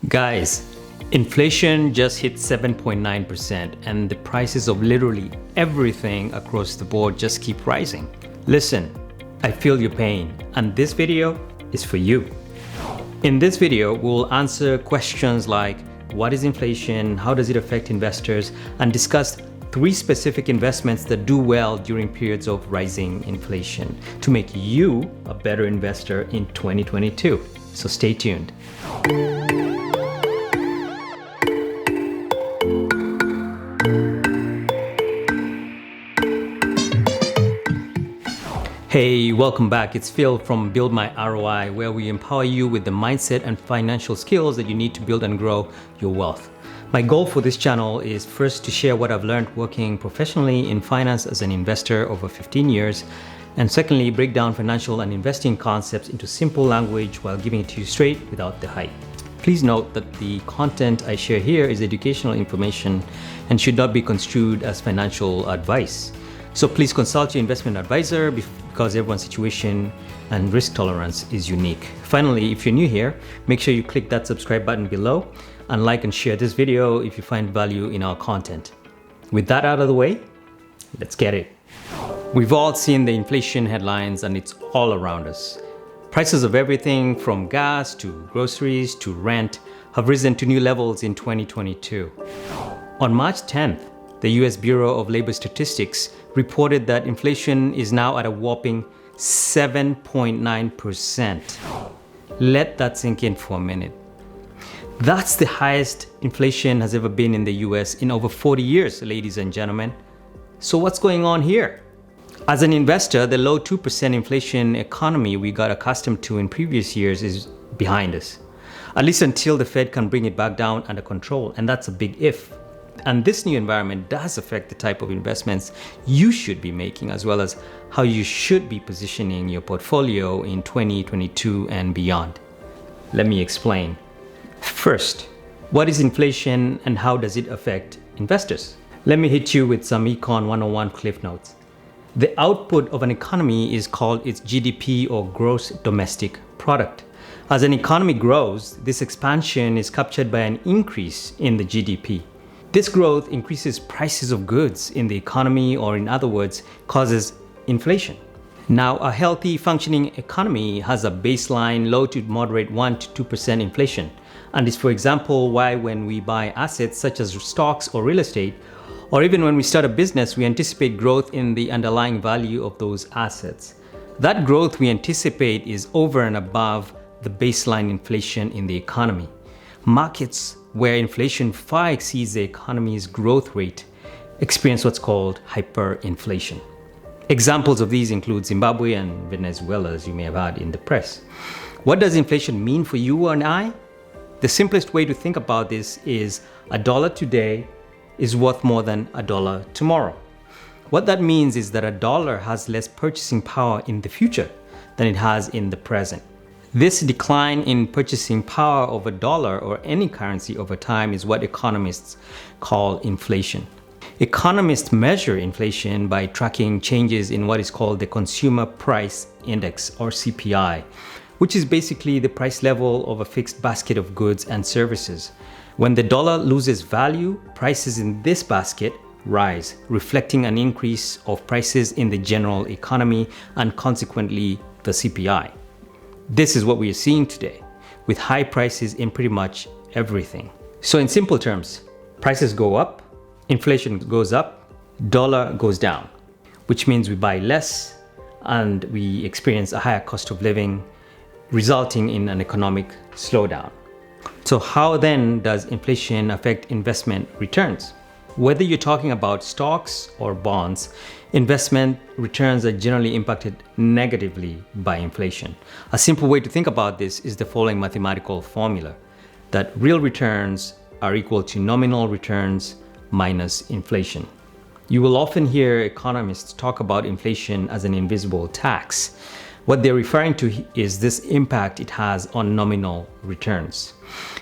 Guys, inflation just hit 7.9% and the prices of literally everything across the board just keep rising. Listen, I feel your pain and this video is for you. In this video, we'll answer questions like what is inflation, how does it affect investors, and discuss 3 specific investments that do well during periods of rising inflation to make you a better investor in 2022. So stay tuned. Hey, welcome back. It's Phil from Build My ROI, where we empower you with the mindset and financial skills that you need to build and grow your wealth. My goal for this channel is first to share what I've learned working professionally in finance as an investor over 15 years, and secondly, break down financial and investing concepts into simple language while giving it to you straight without the hype. Please note that the content I share here is educational information and should not be construed as financial advice. So please consult your investment advisor because everyone's situation and risk tolerance is unique. Finally, if you're new here, make sure you click that subscribe button below and like and share this video if you find value in our content. With that out of the way, let's get it. We've all seen the inflation headlines and it's all around us. Prices of everything from gas to groceries to rent have risen to new levels in 2022. On March 10th, the US Bureau of Labor Statistics reported that inflation is now at a whopping 7.9%. Let that sink in for a minute. That's the highest inflation has ever been in the US in over 40 years, ladies and gentlemen. So what's going on here? As an investor, the low 2% inflation economy we got accustomed to in previous years is behind us, at least until the Fed can bring it back down under control, and that's a big if. And this new environment does affect the type of investments you should be making, as well as how you should be positioning your portfolio in 2022 and beyond. Let me explain. First, what is inflation and how does it affect investors? Let me hit you with some Econ 101 cliff notes. The output of an economy is called its GDP, or gross domestic product. As an economy grows, this expansion is captured by an increase in the GDP. This growth increases prices of goods in the economy, or in other words, causes inflation. Now, a healthy functioning economy has a baseline low to moderate 1 to 2% inflation, and is, for example, why when we buy assets such as stocks or real estate, or even when we start a business, we anticipate growth in the underlying value of those assets. That growth we anticipate is over and above the baseline inflation in the economy. Markets where inflation far exceeds the economy's growth rate experience what's called hyperinflation. Examples of these include Zimbabwe and Venezuela, as you may have heard in the press. What does inflation mean for you and I? The simplest way to think about this is $1 today is worth more than $1 tomorrow. What that means is that $1 has less purchasing power in the future than it has in the present. This decline in purchasing power of $1 or any currency over time is what economists call inflation. Economists measure inflation by tracking changes in what is called the Consumer Price Index, or CPI, which is basically the price level of a fixed basket of goods and services. When the dollar loses value, prices in this basket rise, reflecting an increase of prices in the general economy and consequently the CPI. This is what we are seeing today, with high prices in pretty much everything. So in simple terms, prices go up, inflation goes up, dollar goes down, which means we buy less and we experience a higher cost of living, resulting in an economic slowdown. So how then does inflation affect investment returns? Whether you're talking about stocks or bonds, investment returns are generally impacted negatively by inflation. A simple way to think about this is the following mathematical formula, that real returns are equal to nominal returns minus inflation. You will often hear economists talk about inflation as an invisible tax. What they're referring to is this impact it has on nominal returns.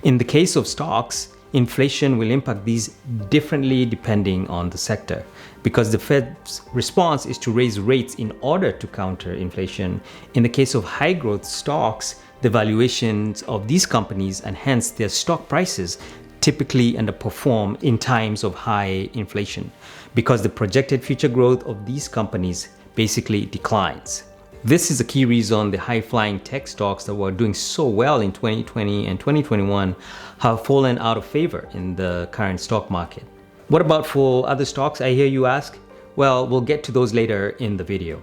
In the case of stocks, inflation will impact these differently depending on the sector, because the Fed's response is to raise rates in order to counter inflation. In the case of high growth stocks, the valuations of these companies and hence their stock prices typically underperform in times of high inflation because the projected future growth of these companies basically declines. This is a key reason the high-flying tech stocks that were doing so well in 2020 and 2021 have fallen out of favor in the current stock market. What about for other stocks, I hear you ask? Well, we'll get to those later in the video.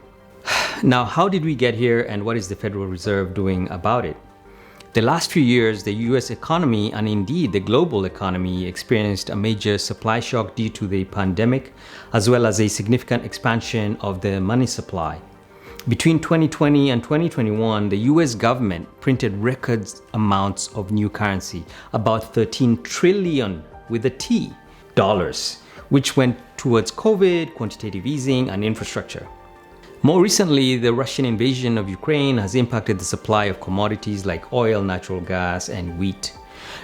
Now, how did we get here and what is the Federal Reserve doing about it? The last few years, the US economy and indeed the global economy experienced a major supply shock due to the pandemic, as well as a significant expansion of the money supply. Between 2020 and 2021, the US government printed record amounts of new currency, about 13 trillion with a T dollars, which went towards COVID, quantitative easing, and infrastructure. More recently, the Russian invasion of Ukraine has impacted the supply of commodities like oil, natural gas, and wheat.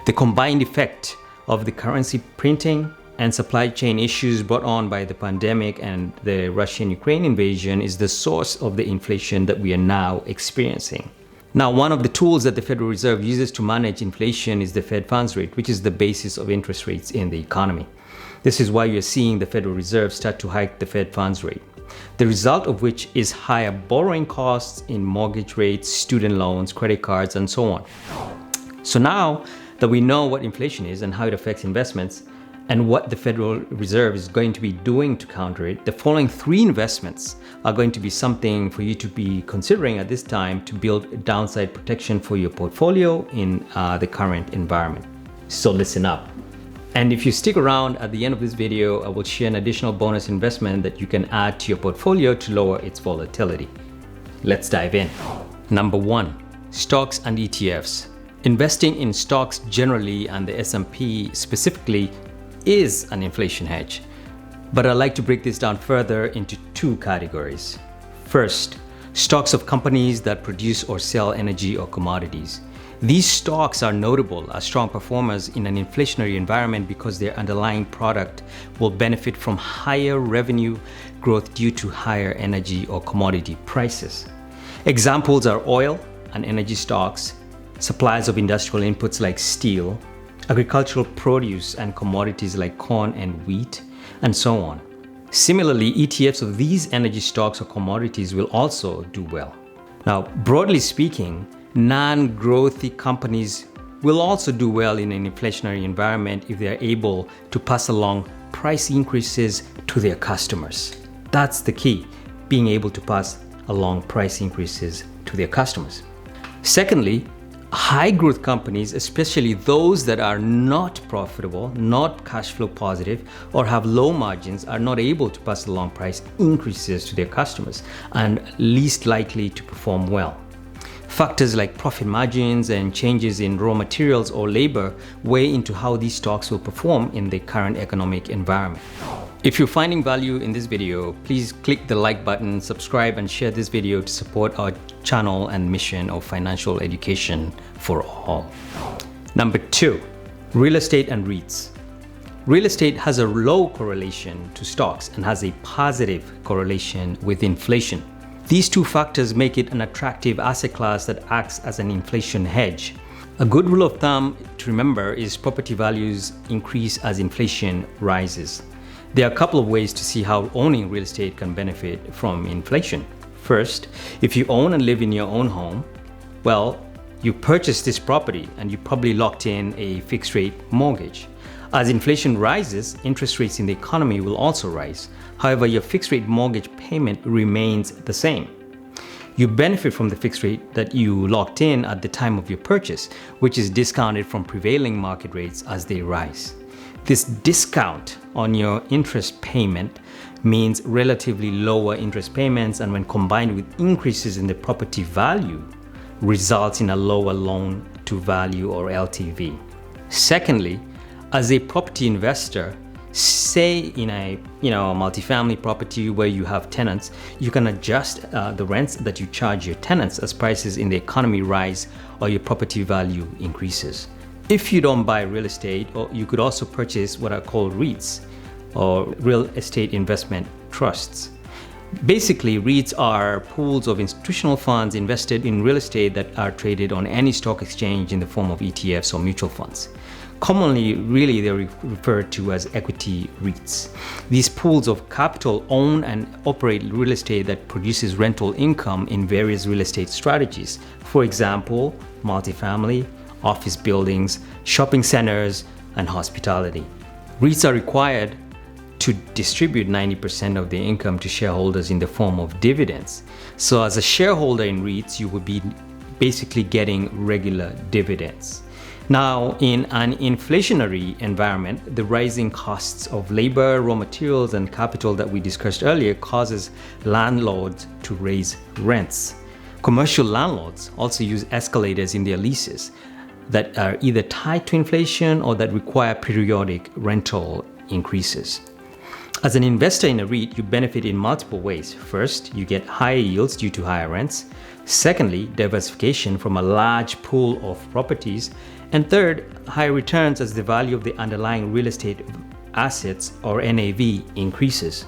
The combined effect of the currency printing and supply chain issues brought on by the pandemic and the Russian-Ukraine invasion is the source of the inflation that we are now experiencing. Now, one of the tools that the Federal Reserve uses to manage inflation is the Fed funds rate, which is the basis of interest rates in the economy. This is why you're seeing the Federal Reserve start to hike the Fed funds rate, the result of which is higher borrowing costs in mortgage rates, student loans, credit cards, and so on. So now that we know what inflation is and how it affects investments, and what the Federal Reserve is going to be doing to counter it, the following 3 investments are going to be something for you to be considering at this time to build downside protection for your portfolio in the current environment. So listen up. And if you stick around at the end of this video, I will share an additional bonus investment that you can add to your portfolio to lower its volatility. Let's dive in. Number 1, stocks and ETFs. Investing in stocks generally and the S&P specifically is an inflation hedge, but I'd like to break this down further into 2 categories. First, stocks of companies that produce or sell energy or commodities. These stocks are notable as strong performers in an inflationary environment because their underlying product will benefit from higher revenue growth due to higher energy or commodity prices. Examples are oil and energy stocks, suppliers of industrial inputs like steel, agricultural produce and commodities like corn and wheat, and so on. Similarly, ETFs of these energy stocks or commodities will also do well. Now, broadly speaking, non-growthy companies will also do well in an inflationary environment if they are able to pass along price increases to their customers. That's the key, being able to pass along price increases to their customers. Secondly, high growth companies, especially those that are not profitable, not cash flow positive, or have low margins, are not able to pass along price increases to their customers and least likely to perform well. Factors like profit margins and changes in raw materials or labor weigh into how these stocks will perform in the current economic environment. If you're finding value in this video, please click the like button, subscribe, and share this video to support our channel and mission of financial education for all. Number 2, real estate and REITs. Real estate has a low correlation to stocks and has a positive correlation with inflation. These 2 factors make it an attractive asset class that acts as an inflation hedge. A good rule of thumb to remember is property values increase as inflation rises. There are a couple of ways to see how owning real estate can benefit from inflation. First, if you own and live in your own home, well, you purchased this property and you probably locked in a fixed rate mortgage. As inflation rises, interest rates in the economy will also rise. However, your fixed rate mortgage payment remains the same. You benefit from the fixed rate that you locked in at the time of your purchase, which is discounted from prevailing market rates as they rise. This discount on your interest payment means relatively lower interest payments, and when combined with increases in the property value, results in a lower loan to value or LTV. Secondly, as a property investor, say in a multifamily property where you have tenants, you can adjust the rents that you charge your tenants as prices in the economy rise or your property value increases. If you don't buy real estate, or you could also purchase what are called REITs or real estate investment trusts. Basically, REITs are pools of institutional funds invested in real estate that are traded on any stock exchange in the form of ETFs or mutual funds. Commonly, really, they're referred to as equity REITs. These pools of capital own and operate real estate that produces rental income in various real estate strategies. For example, multifamily, office buildings, shopping centers, and hospitality. REITs are required to distribute 90% of their income to shareholders in the form of dividends. So as a shareholder in REITs, you would be basically getting regular dividends. Now, in an inflationary environment, the rising costs of labor, raw materials, and capital that we discussed earlier causes landlords to raise rents. Commercial landlords also use escalators in their leases that are either tied to inflation or that require periodic rental increases. As an investor in a REIT, you benefit in multiple ways. First, you get higher yields due to higher rents. Secondly, diversification from a large pool of properties. And third, higher returns as the value of the underlying real estate assets or NAV increases.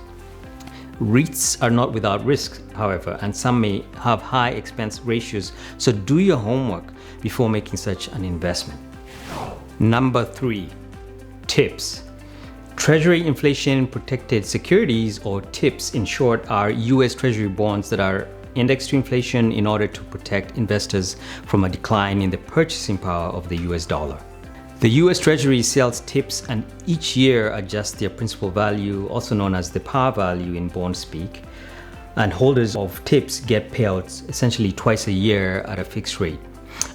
REITs are not without risks, however, and some may have high expense ratios, so do your homework before making such an investment. Number 3, TIPS. Treasury inflation protected securities, or TIPS in short, are US Treasury bonds that are indexed to inflation in order to protect investors from a decline in the purchasing power of the US dollar. The US Treasury sells TIPS and each year adjusts their principal value, also known as the par value in bond speak, and holders of TIPS get payouts essentially twice a year at a fixed rate.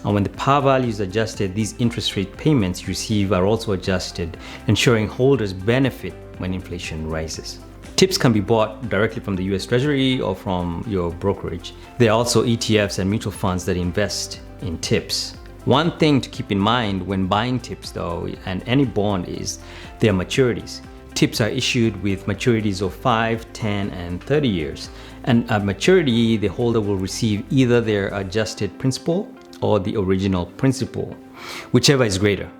And when the par value is adjusted, these interest rate payments you receive are also adjusted, ensuring holders benefit when inflation rises. TIPS can be bought directly from the US Treasury or from your brokerage. There are also ETFs and mutual funds that invest in TIPS. One thing to keep in mind when buying TIPS though, and any bond, is their maturities. TIPS are issued with maturities of 5, 10, and 30 years. And at maturity, the holder will receive either their adjusted principal or the original principal, whichever is greater.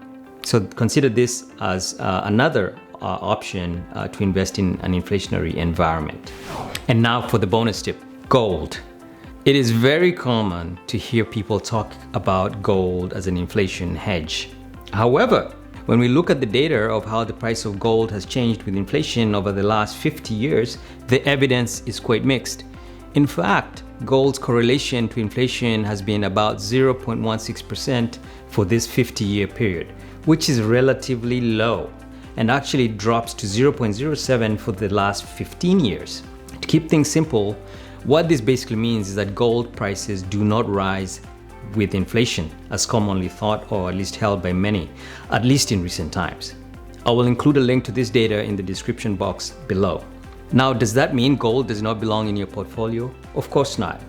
So consider this as another option to invest in an inflationary environment. And now for the bonus tip, gold. It is very common to hear people talk about gold as an inflation hedge. However, when we look at the data of how the price of gold has changed with inflation over the last 50 years, the evidence is quite mixed. In fact, gold's correlation to inflation has been about 0.16% for this 50-year period, which is relatively low, and actually drops to 0.07 for the last 15 years. To keep things simple, what this basically means is that gold prices do not rise with inflation, as commonly thought or at least held by many, at least in recent times. I will include a link to this data in the description box below. Now, does that mean gold does not belong in your portfolio? Of course not.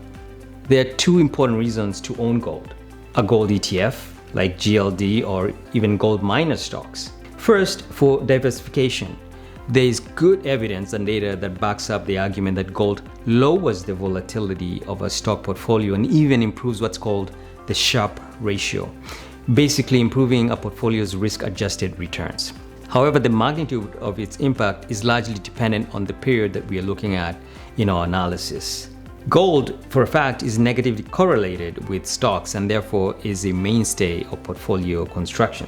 There are two important reasons to own gold: a gold ETF, like GLD or even gold miner stocks. First, for diversification. There is good evidence and data that backs up the argument that gold lowers the volatility of a stock portfolio and even improves what's called the Sharpe ratio, basically improving a portfolio's risk-adjusted returns. However, the magnitude of its impact is largely dependent on the period that we are looking at in our analysis. Gold, for a fact, is negatively correlated with stocks and therefore is a mainstay of portfolio construction.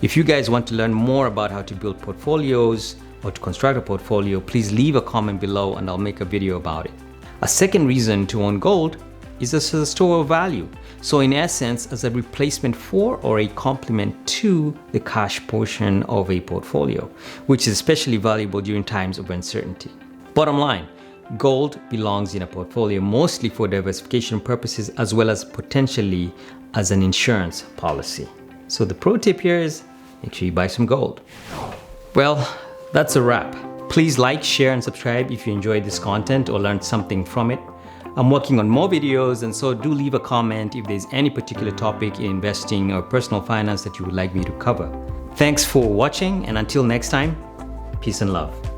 If you guys want to learn more about how to build portfolios or to construct a portfolio, please leave a comment below and I'll make a video about it. A second reason to own gold is as a store of value. So in essence, as a replacement for or a complement to the cash portion of a portfolio, which is especially valuable during times of uncertainty. Bottom line, gold belongs in a portfolio mostly for diversification purposes as well as potentially as an insurance policy. So the pro tip here is make sure you buy some gold. Well, that's a wrap. Please like, share, and subscribe if you enjoyed this content or learned something from it. I'm working on more videos, and so do leave a comment if there's any particular topic in investing or personal finance that you would like me to cover. Thanks for watching, and until next time, peace and love.